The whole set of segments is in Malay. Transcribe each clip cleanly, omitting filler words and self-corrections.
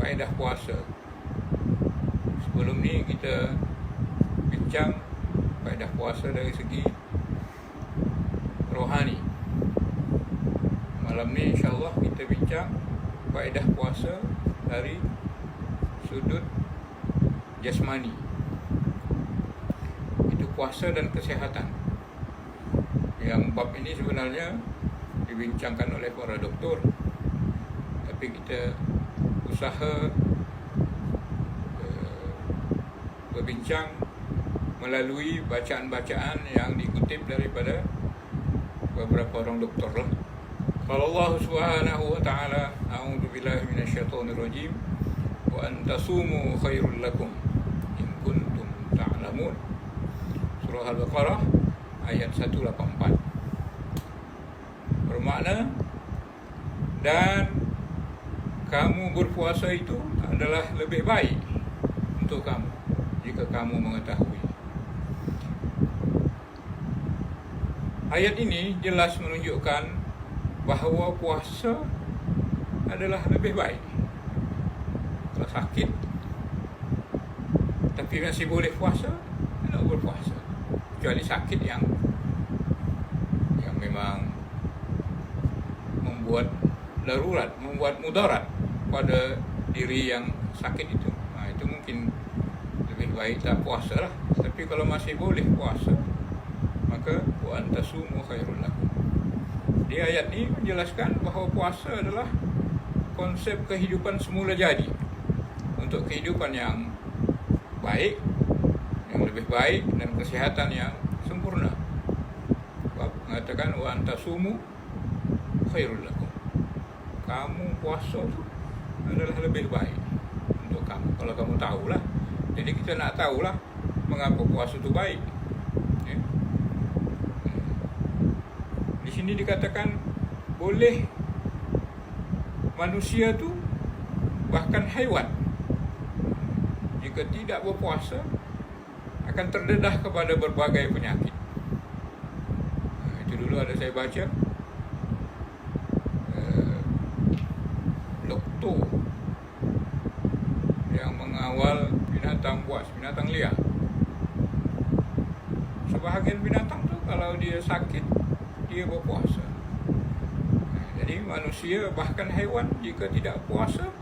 faedah puasa. Sebelum ni kita bincang faedah puasa dari segi rohani. Malam ni insyaAllah kita bincang faedah puasa dari sudut jasmani. Itu puasa dan kesihatan. Yang bab ini sebenarnya dibincangkan oleh para doktor, tapi kita usaha berbincang melalui bacaan-bacaan yang dikutip daripada beberapa orang doktor lah. Kalau Allah Subhanahu wa taala, a'udzu billahi minasyaitonir rajim, wa an tasumu khairul lakum in kuntum ta'lamun. Surah Al-Baqarah ayat 184. Bermakna, dan kamu berpuasa itu adalah lebih baik untuk kamu jika kamu mengetahui. Ayat ini jelas menunjukkan bahawa puasa adalah lebih baik. Kalau sakit tapi masih boleh puasa, tidak berpuasa. Kecuali sakit yang memang membuat darurat, membuat mudarat pada diri yang sakit itu. Itu mungkin lebih baik tak puasa lah. Tapi kalau masih boleh puasa, maka wa antasumu khairul lakum. Di ayat ini menjelaskan bahawa puasa adalah konsep kehidupan semula jadi. Untuk kehidupan yang baik, yang lebih baik, dan kesihatan yang sempurna. Sebab mengatakan wa antasumu khairul lakum. Kamu puasa itu adalah lebih baik untuk kamu. Kalau kamu tahulah. Jadi kita nak tahulah mengapa puasa itu baik. Di sini dikatakan boleh manusia tu, bahkan haiwan, jika tidak berpuasa akan terdedah kepada berbagai penyakit. Itu dulu ada saya baca doktor yang mengawal binatang buas, binatang liar. Sebahagian binatang tu kalau dia sakit, dia berpuasa. Jadi manusia, bahkan haiwan, jika tidak puasa,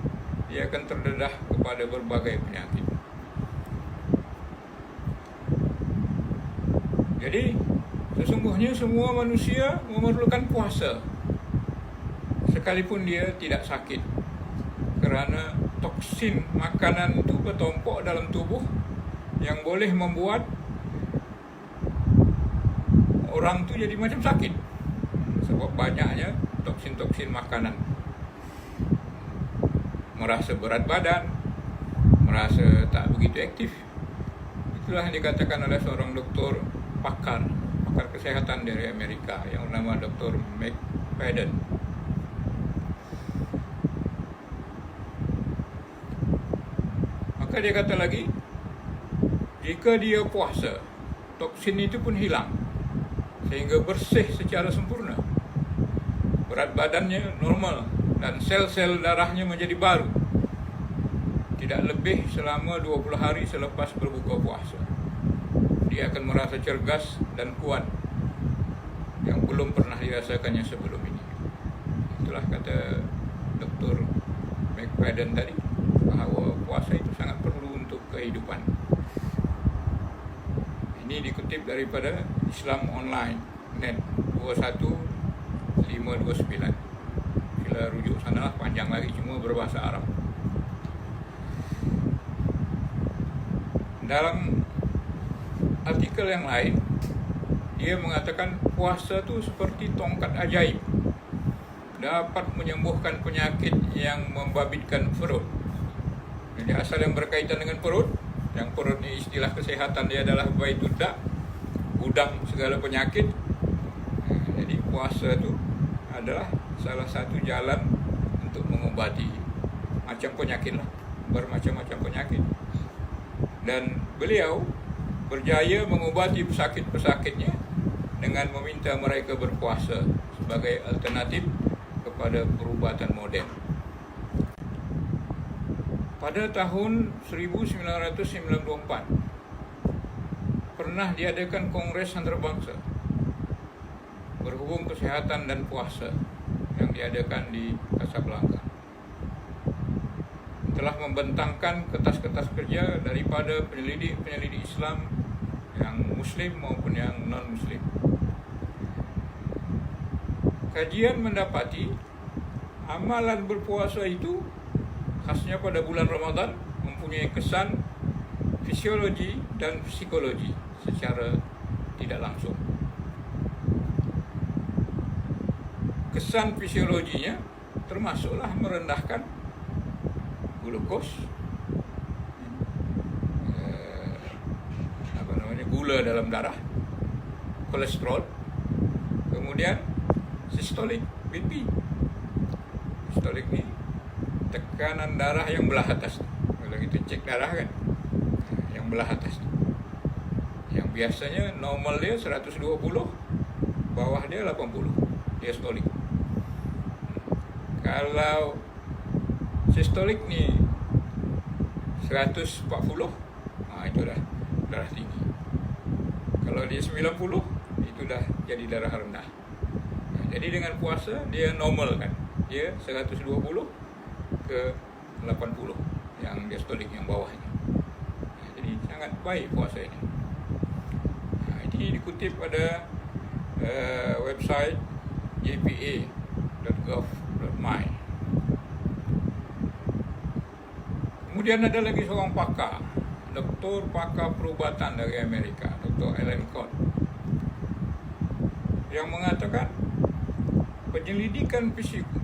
dia akan terdedah kepada berbagai penyakit. Jadi sesungguhnya semua manusia memerlukan puasa, sekalipun dia tidak sakit, kerana toksin makanan itu bertumpuk dalam tubuh yang boleh membuat orang tu jadi macam sakit sebab banyaknya toksin-toksin makanan. Merasa berat badan, merasa tak begitu aktif. Itulah yang dikatakan oleh seorang doktor pakar kesihatan dari Amerika yang bernama Dr. McFadden. Maka dia kata lagi, jika dia puasa, toksin itu pun hilang sehingga bersih secara sempurna. Berat badannya normal dan sel-sel darahnya menjadi baru. Tidak lebih selama 20 hari selepas berbuka puasa. Dia akan merasa cergas dan kuat yang belum pernah dirasakannya sebelum ini. Itulah kata Dr. McFadden tadi, bahawa puasa itu sangat perlu untuk kehidupan. Ini dikutip daripada Islam Online Net 21529. Bila rujuk sanalah panjang lagi, cuma berbahasa Arab. Dalam artikel yang lain, dia mengatakan puasa itu seperti tongkat ajaib, dapat menyembuhkan penyakit yang membabitkan perut. Jadi asal yang berkaitan dengan perut, yang perut ni istilah kesihatan dia adalah baitudda, gudang segala penyakit. Jadi puasa itu adalah salah satu jalan untuk mengobati macam penyakit lah, bermacam-macam penyakit. Dan beliau berjaya mengobati pesakit-pesakitnya dengan meminta mereka berpuasa sebagai alternatif kepada perubatan moden. pada tahun 1994 pernah diadakan Kongres Antarabangsa berhubung kesehatan dan puasa yang diadakan di Casablanca. Telah membentangkan kertas-kertas kerja daripada penyelidik Islam yang Muslim maupun yang non-Muslim. Kajian mendapati amalan berpuasa itu khasnya pada bulan Ramadan mempunyai kesan fisiologi dan psikologi secara tidak langsung. Kesan fisiologinya termasuklah merendahkan glukos, gula dalam darah, kolesterol, kemudian sistolik BP. Sistolik ni tekanan darah yang belah atas. Kalau kita cek darah kan, yang belah atas. Yang biasanya normal dia 120, bawah dia 80, diastolik. Kalau sistolik ni 140, itu dah darah tinggi. Kalau dia 90, itu dah jadi darah rendah. Jadi dengan puasa dia normal kan, dia 120 ke 80 yang diastolik yang bawahnya. Jadi sangat baik puasa ini. Ini dikutip pada website jpa.gov.my. Kemudian ada lagi seorang pakar, doktor pakar perubatan dari Amerika, Dr. Alan Codd, yang mengatakan penyelidikan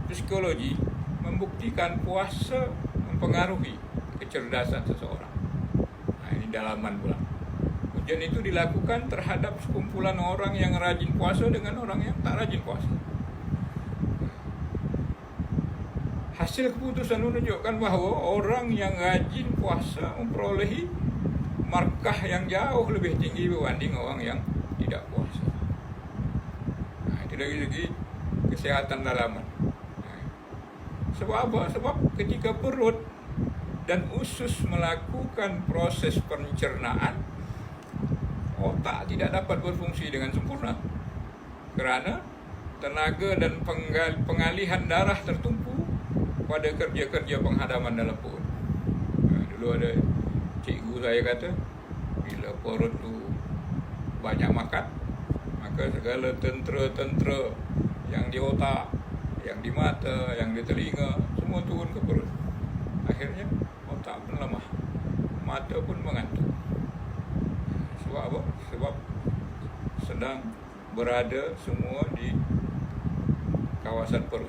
psikologi membuktikan puasa mempengaruhi kecerdasan seseorang. Ini dalaman pula. Ujian itu dilakukan terhadap sekumpulan orang yang rajin puasa dengan orang yang tak rajin puasa. Hasil keputusan menunjukkan bahawa orang yang rajin puasa memperolehi markah yang jauh lebih tinggi berbanding orang yang tidak puasa. Itu dari segi kesihatan dalaman. Sebab apa? Sebab ketika perut dan usus melakukan proses pencernaan, otak tidak dapat berfungsi dengan sempurna kerana tenaga dan pengalihan darah tertumpu pada kerja-kerja penghadaman dalam perut. Dulu ada cikgu saya kata, bila perut tu banyak makan, maka segala tentera-tentera yang di otak, yang di mata, yang di telinga, semua turun ke perut. Akhirnya otak pun lemah, mata pun mengantuk. Sebab apa? Sebab sedang berada semua di kawasan perut.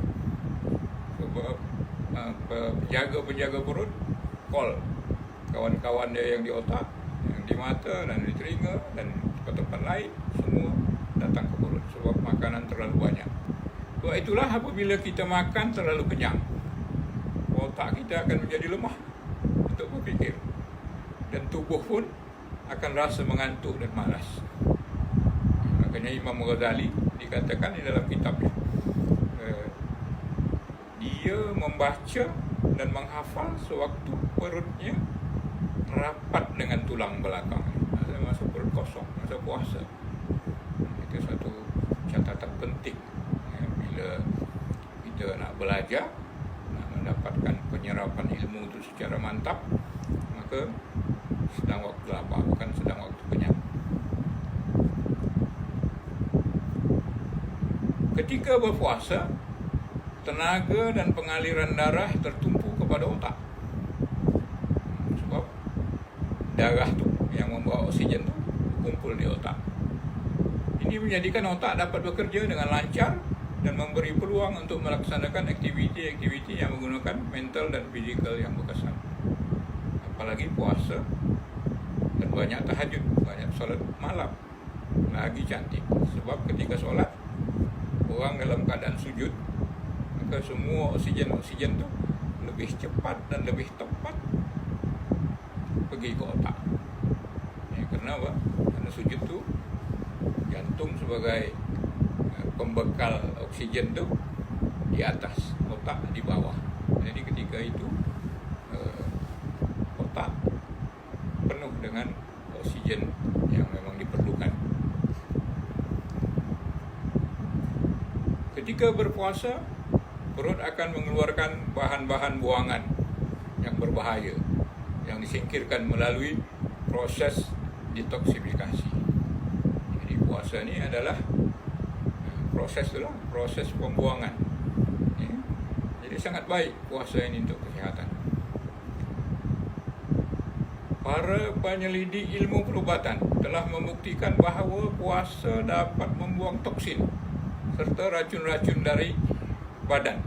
Sebab penjaga-penjaga perut call kawan-kawan dia yang di otak, yang di mata dan di telinga dan tempat-tempat lain, semua datang ke perut sebab makanan terlalu banyak. Sebab itulah apabila kita makan terlalu kenyang, otak kita akan menjadi lemah untuk berfikir, dan tubuh pun akan rasa mengantuk dan malas. Makanya Imam Ghazali dikatakan di dalam kitabnya, dia membaca dan menghafal sewaktu perutnya rapat dengan tulang belakang. Masa perut kosong, masa puasa. Itu satu catatan penting. Bila kita nak belajar, nak mendapatkan penyerapan ilmu itu secara mantap, maka sedang waktu lapar, bukan sedang waktu kenyang. Ketika berpuasa, tenaga dan pengaliran darah tertumpu kepada otak. Sebab darah tu yang membawa oksigen tu kumpul di otak. Ini menjadikan otak dapat bekerja dengan lancar dan memberi peluang untuk melaksanakan aktiviti-aktiviti yang menggunakan mental dan fizikal yang berkesan. Apalagi puasa dan banyak tahajud, banyak solat malam, lagi cantik. Sebab ketika solat, orang dalam keadaan sujud, maka semua oksigen tu lebih cepat dan lebih tepat pergi ke otak. Kerana apa? Kerana sujud tu jantung sebagai pembekal oksigen tu di atas, otak di bawah. Jadi ketika itu oksigen yang memang diperlukan. Ketika berpuasa, perut akan mengeluarkan bahan-bahan buangan yang berbahaya yang disingkirkan melalui proses detoksifikasi. Jadi puasa ni adalah proses pembuangan. Ya. Jadi sangat baik puasa ini untuk kesihatan. Para penyelidik ilmu perubatan telah membuktikan bahawa puasa dapat membuang toksin serta racun-racun dari badan.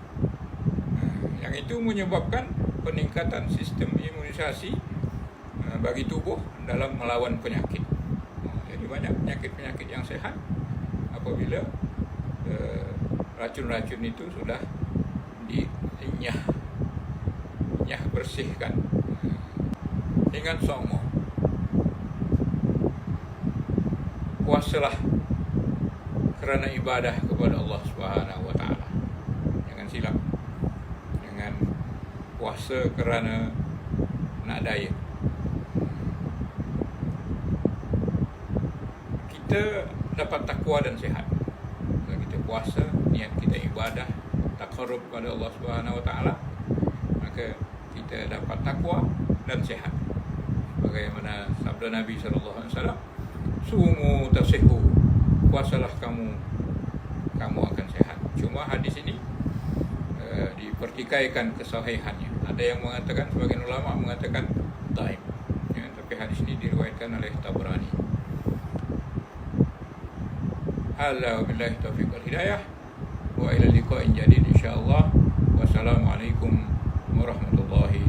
Yang itu menyebabkan peningkatan sistem imunisasi bagi tubuh dalam melawan penyakit. Jadi banyak penyakit-penyakit yang sehat apabila racun-racun itu sudah dinyah bersihkan. Ingat semua, puasalah kerana ibadah kepada Allah Subhanahu wa taala. Jangan silap. Jangan puasa kerana nak diet. Kita dapat takwa dan sehat. Kalau kita puasa, niat kita ibadah, taqarrub kepada Allah Subhanahu wa taala, maka kita dapat takwa dan sehat. Bagaimana sabda Nabi SAW, sumu tasihu, puasalah kamu akan sehat. Cuma hadis ini dipertikaikan kesahihannya. Ada yang mengatakan, sebagian ulama mengatakan dhaif, ya, tapi hadis ini diriwayatkan oleh Tabrani. Hada billahi taufiq wal hidayah, wa ila liqa'in jadid insyaallah. Wassalamualaikum warahmatullahi